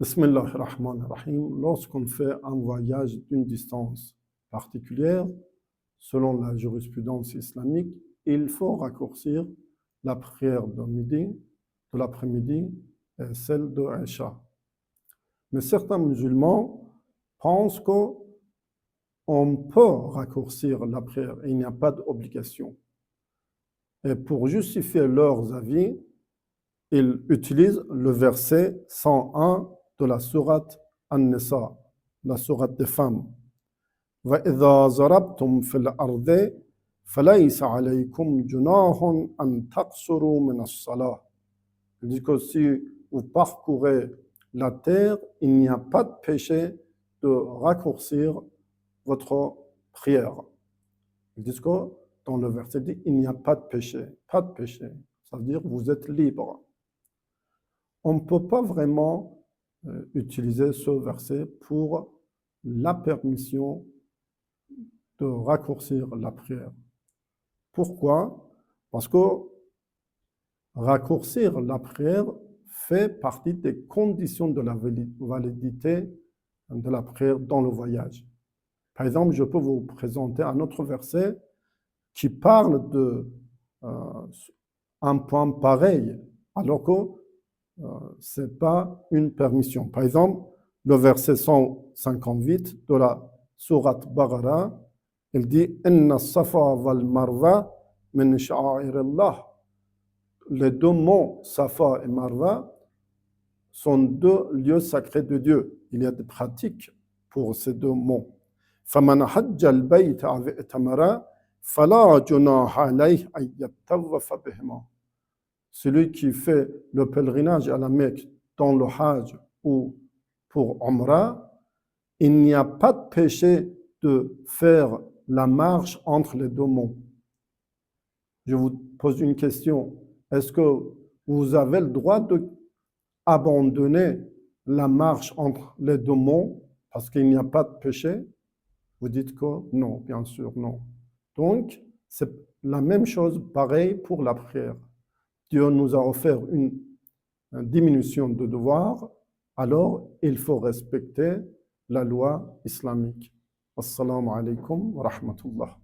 Bismillah ar-Rahman ar-Rahim. Lorsqu'on fait un voyage d'une distance particulière, selon la jurisprudence islamique, il faut raccourcir la prière de midi, de l'après-midi et celle de Isha. Mais certains musulmans pensent qu'on peut raccourcir la prière et il n'y a pas d'obligation. Et pour justifier leurs avis, ils utilisent le verset 101 de la sourate An-Nisa, la sourate des femmes. وَإِذَا ضَرَبْتُمْ فِي الْأَرْضِ فَلَيْسَ عَلَيْكُمْ جُنَاحٌ أَن تَقْصُرُوا مِنَ الصَّلَاةِ. Il dit que si vous parcourez la terre, il n'y a pas de péché de raccourcir votre prière. Ils disent que dans le verset dit il n'y a pas de péché, pas de péché. Ça veut dire vous êtes libre. On ne peut pas vraiment utiliser ce verset pour la permission de raccourcir la prière. Pourquoi? Parce que raccourcir la prière fait partie des conditions de la validité de la prière dans le voyage. Par exemple, je peux vous présenter un autre verset qui parle de un point pareil, alors que ce n'est pas une permission. Par exemple, le verset 158 de la sourate Baqara, il dit « Inna safa wal marwa min sha'airillah » Les deux monts, Safa et Marwa, sont deux lieux sacrés de Dieu. Il y a des pratiques pour ces deux monts. فَمَنْ حَجَّ الْبَيْتَ أَوِ اعْتَمَرَ فَلَا جُنَاحَ عَلَيْهِ أَن يَطَّوَّفَ بِهِمَا. Celui qui fait le pèlerinage à la Mecque dans le Hajj ou pour Umrah, il n'y a pas de péché de faire la marche entre les deux monts. Je vous pose une question. Est-ce que vous avez le droit d'abandonner la marche entre les deux monts parce qu'il n'y a pas de péché? Vous dites que non, bien sûr, non. Donc, c'est la même chose, pareil pour la prière. Dieu nous a offert une diminution de devoir, alors il faut respecter la loi islamique. Assalamu alaikum wa rahmatullah.